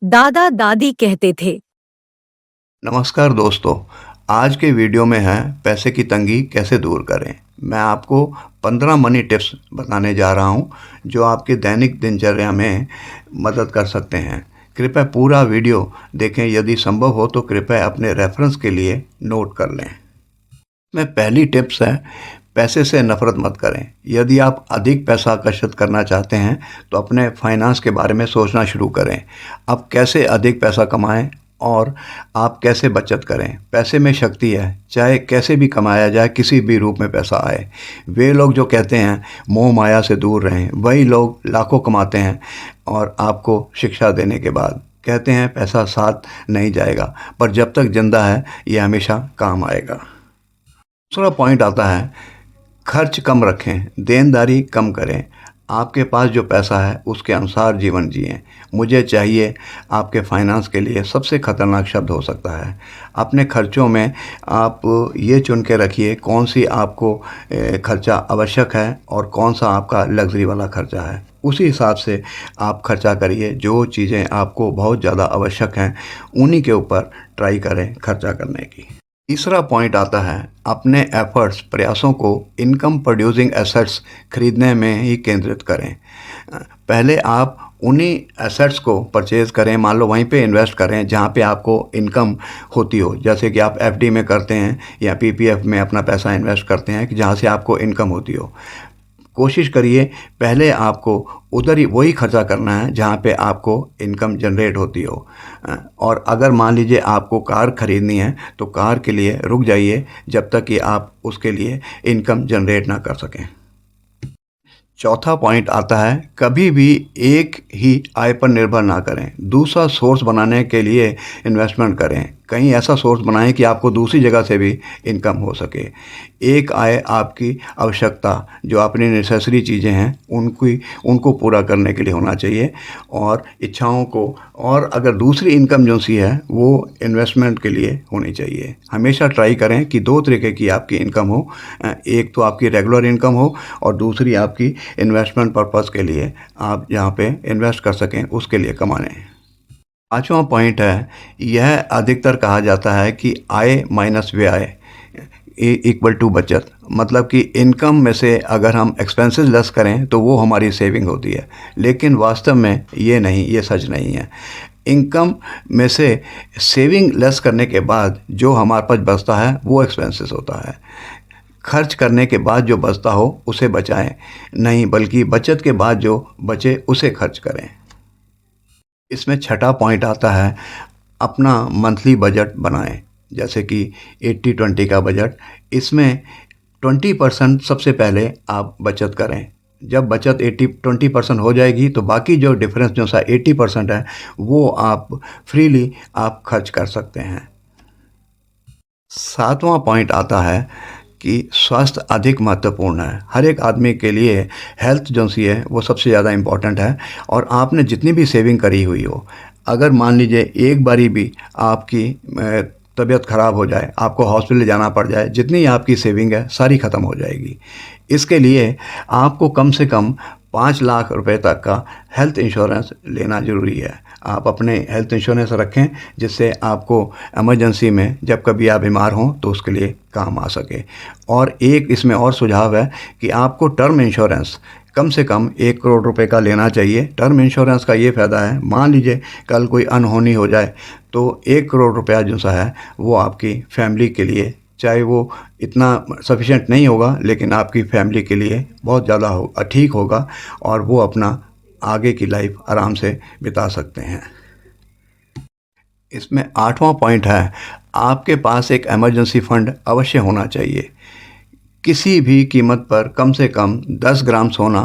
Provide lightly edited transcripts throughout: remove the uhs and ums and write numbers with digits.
दादा दादी कहते थे। नमस्कार दोस्तों, आज के वीडियो में है पैसे की तंगी कैसे दूर करें। मैं आपको 15 मनी टिप्स बताने जा रहा हूं जो आपके दैनिक दिनचर्या में मदद कर सकते हैं। कृपया पूरा वीडियो देखें, यदि संभव हो तो कृपया अपने रेफरेंस के लिए नोट कर लें। में पहली टिप्स है, पैसे से नफ़रत मत करें। यदि आप अधिक पैसा आकर्षित करना चाहते हैं तो अपने फाइनेंस के बारे में सोचना शुरू करें। आप कैसे अधिक पैसा कमाएं और आप कैसे बचत करें। पैसे में शक्ति है, चाहे कैसे भी कमाया जाए, किसी भी रूप में पैसा आए। वे लोग जो कहते हैं मोह माया से दूर रहें, वही लोग लाखों कमाते हैं और आपको शिक्षा देने के बाद कहते हैं पैसा साथ नहीं जाएगा, पर जब तक जिंदा है ये हमेशा काम आएगा। दूसरा पॉइंट आता है, खर्च कम रखें, देनदारी कम करें। आपके पास जो पैसा है उसके अनुसार जीवन जिएं। मुझे चाहिए आपके फाइनेंस के लिए सबसे ख़तरनाक शब्द हो सकता है। अपने खर्चों में आप ये चुन के रखिए कौन सी आपको खर्चा आवश्यक है और कौन सा आपका लग्जरी वाला खर्चा है। उसी हिसाब से आप खर्चा करिए। जो चीज़ें आपको बहुत ज़्यादा आवश्यक हैं उन्हीं के ऊपर ट्राई करें खर्चा करने की। तीसरा पॉइंट आता है, अपने एफर्ट्स प्रयासों को इनकम प्रोड्यूसिंग एसेट्स खरीदने में ही केंद्रित करें। पहले आप उन्हीं एसेट्स को परचेज़ करें, मान लो वहीं पे इन्वेस्ट करें जहाँ पे आपको इनकम होती हो। जैसे कि आप एफडी में करते हैं या पीपीएफ में अपना पैसा इन्वेस्ट करते हैं कि जहाँ से आपको इनकम होती हो। कोशिश करिए पहले आपको उधर ही वही खर्चा करना है जहाँ पे आपको इनकम जनरेट होती हो। और अगर मान लीजिए आपको कार ख़रीदनी है तो कार के लिए रुक जाइए जब तक कि आप उसके लिए इनकम जनरेट ना कर सकें। चौथा पॉइंट आता है, कभी भी एक ही आय पर निर्भर ना करें। दूसरा सोर्स बनाने के लिए इन्वेस्टमेंट करें। कहीं ऐसा सोर्स बनाएं कि आपको दूसरी जगह से भी इनकम हो सके। एक आय आपकी आवश्यकता, जो अपनी नेसेसरी चीज़ें हैं उनको पूरा करने के लिए होना चाहिए और इच्छाओं को, और अगर दूसरी इनकम जो सी है वो इन्वेस्टमेंट के लिए होनी चाहिए। हमेशा ट्राई करें कि दो तरीके की आपकी इनकम हो, एक तो आपकी रेगुलर इनकम हो और दूसरी आपकी इन्वेस्टमेंट पर्पज़ के लिए आप जहाँ पे इन्वेस्ट कर सकें उसके लिए कमाने। पाँचवा पॉइंट है, यह अधिकतर कहा जाता है कि आय माइनस व्यय इक्वल टू बचत। मतलब कि इनकम में से अगर हम एक्सपेंसेस लेस करें तो वो हमारी सेविंग होती है, लेकिन वास्तव में ये सच नहीं है। इनकम में से सेविंग लेस करने के बाद जो हमारे पास बचता है वो एक्सपेंसेस होता है। खर्च करने के बाद जो बचता हो उसे बचाएं नहीं, बल्कि बचत के बाद जो बचे उसे खर्च करें। इसमें छठा पॉइंट आता है, अपना मंथली बजट बनाएं। जैसे कि 80-20 का बजट। इसमें 20% सबसे पहले आप बचत करें। जब बचत 80-20% हो जाएगी तो बाकी जो डिफरेंस जो सा 80% है वो आप फ्रीली आप खर्च कर सकते हैं। सातवां पॉइंट आता है कि स्वास्थ्य अधिक महत्वपूर्ण है। हर एक आदमी के लिए हेल्थ जो सी है वो सबसे ज़्यादा इम्पॉर्टेंट है। और आपने जितनी भी सेविंग करी हुई हो, अगर मान लीजिए एक बारी भी आपकी तबीयत ख़राब हो जाए, आपको हॉस्पिटल जाना पड़ जाए, जितनी आपकी सेविंग है सारी ख़त्म हो जाएगी। इसके लिए आपको कम से कम 5 लाख रुपए तक का हेल्थ इंश्योरेंस लेना ज़रूरी है। आप अपने हेल्थ इंश्योरेंस रखें जिससे आपको इमरजेंसी में जब कभी आप बीमार हों तो उसके लिए काम आ सके। और एक इसमें और सुझाव है कि आपको टर्म इंश्योरेंस कम से कम 1 करोड़ रुपए का लेना चाहिए। टर्म इंश्योरेंस का ये फ़ायदा है, मान लीजिए कल कोई अनहोनी हो जाए तो 1 करोड़ रुपया जो सा है वो आपकी फैमिली के लिए, चाहे वो इतना सफिशेंट नहीं होगा लेकिन आपकी फैमिली के लिए बहुत ज़्यादा ठीक होगा और वो अपना आगे की लाइफ आराम से बिता सकते हैं। इसमें आठवां पॉइंट है, आपके पास एक इमरजेंसी फंड अवश्य होना चाहिए। किसी भी कीमत पर कम से कम 10 ग्राम सोना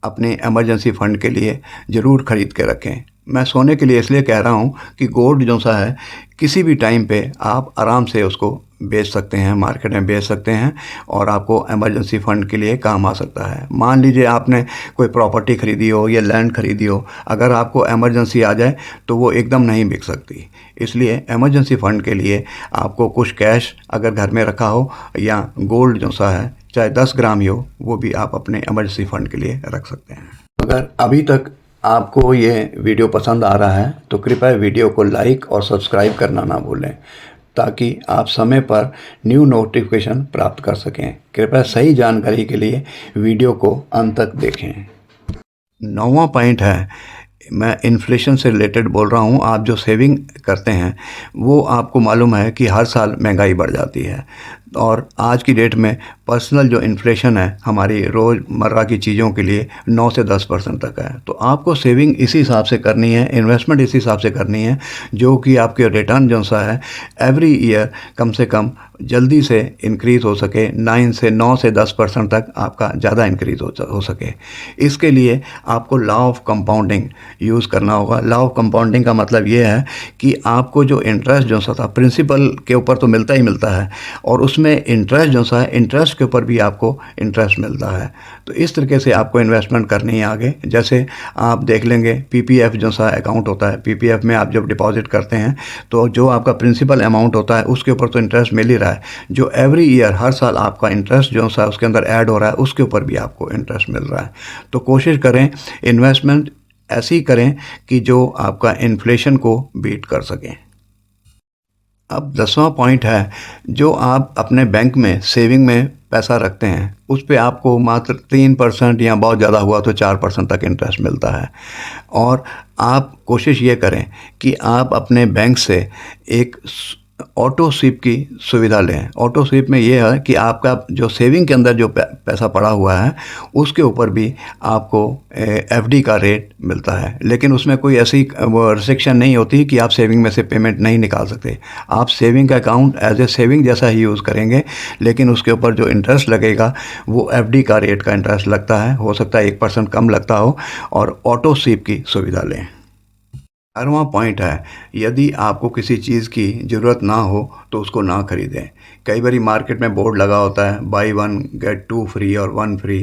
अपने इमरजेंसी फ़ंड के लिए ज़रूर ख़रीद के रखें। मैं सोने के लिए इसलिए कह रहा हूँ कि गोल्ड जो सा है किसी भी टाइम पे आप आराम से उसको बेच सकते हैं, मार्केट में बेच सकते हैं और आपको इमरजेंसी फ़ंड के लिए काम आ सकता है। मान लीजिए आपने कोई प्रॉपर्टी ख़रीदी हो या लैंड ख़रीदी हो, अगर आपको इमरजेंसी आ जाए तो वो एकदम नहीं बिक सकती। इसलिए इमरजेंसी फ़ंड के लिए आपको कुछ कैश अगर घर में रखा हो या गोल्ड जो सा है चाहे 10 ग्राम ही हो वो भी आप अपने इमरजेंसी फ़ंड के लिए रख सकते हैं। अगर अभी तक आपको ये वीडियो पसंद आ रहा है तो कृपया वीडियो को लाइक और सब्सक्राइब करना ना भूलें, ताकि आप समय पर न्यू नोटिफिकेशन प्राप्त कर सकें। कृपया सही जानकारी के लिए वीडियो को अंत तक देखें। 9वां पॉइंट है, मैं इन्फ्लेशन से रिलेटेड बोल रहा हूँ। आप जो सेविंग करते हैं वो आपको मालूम है कि हर साल महंगाई बढ़ जाती है, और आज की डेट में पर्सनल जो इन्फ्लेशन है हमारी रोज़मर्रा की चीज़ों के लिए 9 से 10% तक है। तो आपको सेविंग इसी हिसाब से करनी है, इन्वेस्टमेंट इसी हिसाब से करनी है, जो कि आपके रिटर्न जो सा है एवरी ईयर कम से कम जल्दी से इंक्रीज़ हो सके, 9 से 10% तक आपका ज़्यादा इंक्रीज़ हो सके। इसके लिए आपको लॉ ऑफ कंपाउंडिंग यूज़ करना होगा। लॉ ऑफ कंपाउंडिंग का मतलब ये है कि आपको जो इंटरेस्ट जो सा था प्रिंसिपल के ऊपर तो मिलता ही मिलता है, और उसमें इंटरेस्ट जो सा है इंटरेस्ट के ऊपर भी आपको इंटरेस्ट मिलता है। तो इस तरीके से आपको इन्वेस्टमेंट करनी है आगे। जैसे आप देख लेंगे पीपीएफ जो सा अकाउंट होता है, पीपीएफ में आप जब डिपॉजिट करते हैं तो जो आपका प्रिंसिपल अमाउंट होता है उसके ऊपर तो इंटरेस्ट मिल ही रहा है, जो एवरी ईयर हर साल आपका इंटरेस्ट जो सा उसके अंदर ऐड हो रहा है उसके ऊपर भी आपको इंटरेस्ट मिल रहा है। तो कोशिश करें इन्वेस्टमेंट ऐसी करें कि जो आपका इन्फ्लेशन को बीट कर सकें। अब 10वां पॉइंट है, जो आप अपने बैंक में सेविंग में पैसा रखते हैं उस पे आपको मात्र 3% या बहुत ज़्यादा हुआ तो 4% तक इंटरेस्ट मिलता है। और आप कोशिश ये करें कि आप अपने बैंक से एक ऑटो स्वीप की सुविधा लें। ऑटो स्वीप में ये है कि आपका जो सेविंग के अंदर जो पैसा पड़ा हुआ है उसके ऊपर भी आपको एफडी का रेट मिलता है, लेकिन उसमें कोई ऐसी वो रिस्ट्रिक्शन नहीं होती कि आप सेविंग में से पेमेंट नहीं निकाल सकते। आप सेविंग का अकाउंट एज ए सेविंग जैसा ही यूज़ करेंगे, लेकिन उसके ऊपर जो इंटरेस्ट लगेगा वो एफडी का रेट का इंटरेस्ट लगता है। हो सकता है 1% कम लगता हो, और ऑटो स्वीप की सुविधा लें। 11वां पॉइंट है, यदि आपको किसी चीज़ की ज़रूरत ना हो तो उसको ना खरीदें। कई बारी मार्केट में बोर्ड लगा होता है बाई 1 गेट 2 फ्री और 1 फ्री,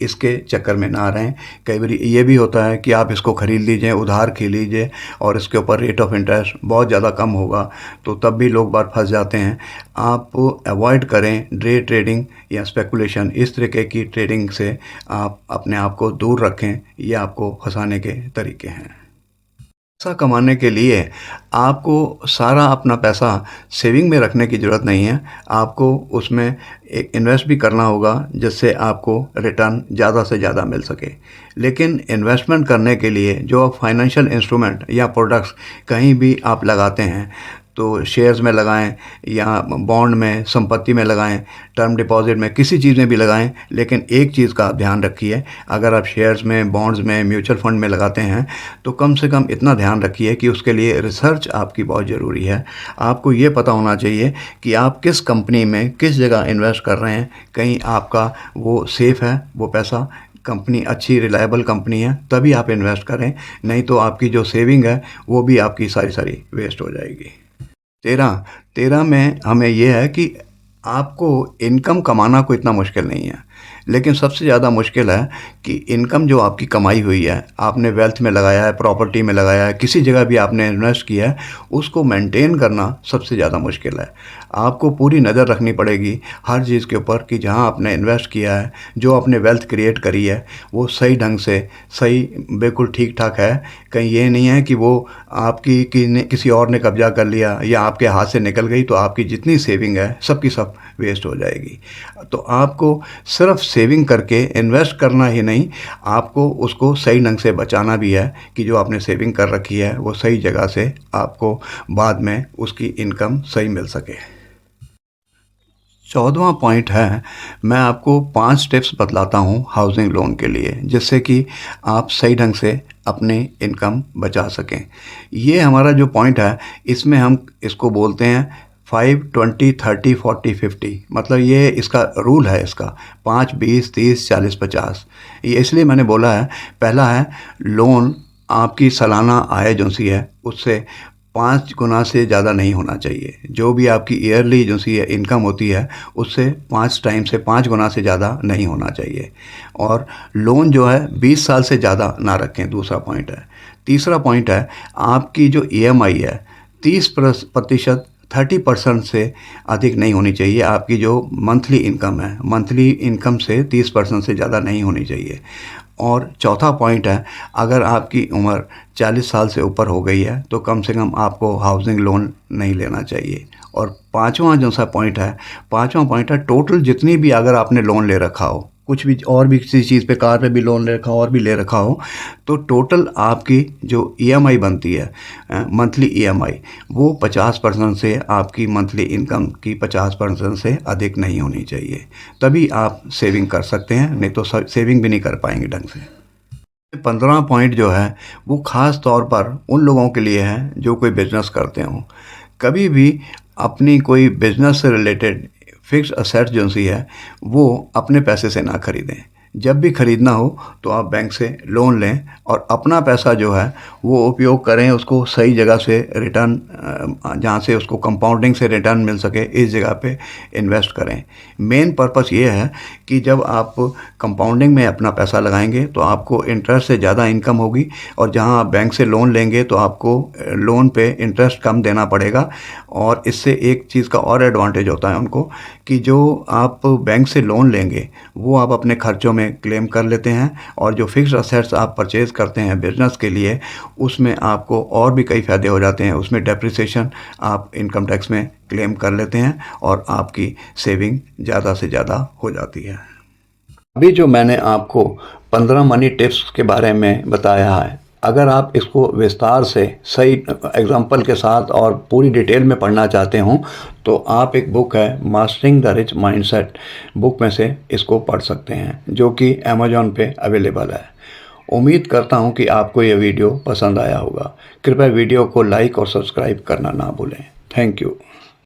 इसके चक्कर में ना रहें। कई बारी ये भी होता है कि आप इसको ख़रीद लीजिए, उधार खरीद लीजिए, और इसके ऊपर रेट ऑफ इंटरेस्ट बहुत ज़्यादा कम होगा, तो तब भी लोग बार फंस जाते हैं। आप अवॉइड करें डे ट्रेडिंग या स्पेकुलेशन। इस तरीके की ट्रेडिंग से आप अपने आप को दूर रखें, ये आपको फंसाने के तरीके हैं। पैसा कमाने के लिए आपको सारा अपना पैसा सेविंग में रखने की ज़रूरत नहीं है, आपको उसमें एक इन्वेस्ट भी करना होगा जिससे आपको रिटर्न ज़्यादा से ज़्यादा मिल सके। लेकिन इन्वेस्टमेंट करने के लिए जो आप फाइनेंशियल इंस्ट्रूमेंट या प्रोडक्ट्स कहीं भी आप लगाते हैं, तो शेयर्स में लगाएं या बॉन्ड में, संपत्ति में लगाएं, टर्म डिपॉजिट में, किसी चीज़ में भी लगाएं, लेकिन एक चीज़ का ध्यान रखिए, अगर आप शेयर्स में, बॉन्ड्स में, म्यूचुअल फंड में लगाते हैं तो कम से कम इतना ध्यान रखिए कि उसके लिए रिसर्च आपकी बहुत ज़रूरी है। आपको ये पता होना चाहिए कि आप किस कंपनी में किस जगह इन्वेस्ट कर रहे हैं, कहीं आपका वो सेफ़ है वो पैसा, कंपनी अच्छी रिलायबल कंपनी है, तभी आप इन्वेस्ट करें, नहीं तो आपकी जो सेविंग है वो भी आपकी सारी वेस्ट हो जाएगी। 13 में हमें यह है कि आपको इनकम कमाना कोई इतना मुश्किल नहीं है, लेकिन सबसे ज़्यादा मुश्किल है कि इनकम जो आपकी कमाई हुई है, आपने वेल्थ में लगाया है, प्रॉपर्टी में लगाया है, किसी जगह भी आपने इन्वेस्ट किया है, उसको मेंटेन करना सबसे ज़्यादा मुश्किल है। आपको पूरी नज़र रखनी पड़ेगी हर चीज़ के ऊपर कि जहाँ आपने इन्वेस्ट किया है, जो आपने वेल्थ क्रिएट करी है, वो सही ढंग से सही बिल्कुल ठीक ठाक है। कहीं ये नहीं है कि वो आपकी किसी और ने कब्जा कर लिया या आपके हाथ से निकल गई तो आपकी जितनी सेविंग है सबकी सब वेस्ट हो जाएगी। तो आपको सिर्फ सेविंग करके इन्वेस्ट करना ही नहीं, आपको उसको सही ढंग से बचाना भी है कि जो आपने सेविंग कर रखी है वो सही जगह से आपको बाद में उसकी इनकम सही मिल सके। 14वां पॉइंट है, मैं आपको 5 टिप्स बतलाता हूँ हाउसिंग लोन के लिए, जिससे कि आप सही ढंग से अपनी इनकम बचा सकें। ये हमारा जो पॉइंट है इसमें हम इसको बोलते हैं 5, 20, 30, 40, 50। मतलब ये इसका रूल है, इसका 5, 20, 30, 40, 50। ये इसलिए मैंने बोला है। पहला है, लोन आपकी सालाना आय जो सी है उससे 5 गुना से ज़्यादा नहीं होना चाहिए। जो भी आपकी ईयरली जो सी इनकम होती है उससे 5 गुना से ज़्यादा नहीं होना चाहिए। और लोन जो है 20 साल से ज़्यादा ना रखें, दूसरा पॉइंट है। तीसरा पॉइंट है, आपकी जो EMI है 30% 30% से अधिक नहीं होनी चाहिए। आपकी जो मंथली इनकम है, मंथली इनकम से 30% से ज़्यादा नहीं होनी चाहिए। और चौथा पॉइंट है, अगर आपकी उम्र 40 साल से ऊपर हो गई है तो कम से कम आपको हाउसिंग लोन नहीं लेना चाहिए। और पांचवा पॉइंट है टोटल जितनी भी अगर आपने लोन ले रखा हो, कुछ भी और भी किसी चीज़ पे, कार पे भी लोन ले रखा हो और भी ले रखा हो, तो टोटल आपकी जो ईएमआई बनती है, मंथली ईएमआई, वो 50% से आपकी मंथली इनकम की 50% से अधिक नहीं होनी चाहिए। तभी आप सेविंग कर सकते हैं, नहीं तो सेविंग भी नहीं कर पाएंगे ढंग से। 15 पॉइंट जो है वो ख़ास तौर पर उन लोगों के लिए है जो कोई बिजनेस करते हों। कभी भी अपनी कोई बिजनेस से रिलेटेड फिक्स असेट जो सी है वो अपने पैसे से ना खरीदें। जब भी ख़रीदना हो तो आप बैंक से लोन लें और अपना पैसा जो है वो उपयोग करें, उसको सही जगह से रिटर्न, जहाँ से उसको कंपाउंडिंग से रिटर्न मिल सके, इस जगह पे इन्वेस्ट करें। मेन पर्पस ये है कि जब आप कंपाउंडिंग में अपना पैसा लगाएंगे तो आपको इंटरेस्ट से ज़्यादा इनकम होगी, और जहाँ आप बैंक से लोन लेंगे तो आपको लोन पे इंटरेस्ट कम देना पड़ेगा। और इससे एक चीज़ का और एडवांटेज होता है उनको कि जो आप बैंक से लोन लेंगे वो आप अपने खर्चों में क्लेम कर लेते हैं, और जो फिक्स्ड असेट्स आप परचेज़ करते हैं बिजनेस के लिए उसमें आपको और भी कई फ़ायदे हो जाते हैं। उसमें डेप्रिसिएशन आप इनकम टैक्स में क्लेम कर लेते हैं और आपकी सेविंग ज़्यादा से ज़्यादा हो जाती है। अभी जो मैंने आपको 15 मनी टिप्स के बारे में बताया है, अगर आप इसको विस्तार से सही एग्जाम्पल के साथ और पूरी डिटेल में पढ़ना चाहते हों तो आप एक बुक है mastering the rich mindset, book में से इसको पढ़ सकते हैं, जो कि अमेज़ॉन पे अवेलेबल है। उम्मीद करता हूं कि आपको ये वीडियो पसंद आया होगा। कृपया वीडियो को लाइक और सब्सक्राइब करना ना भूलें। Thank you.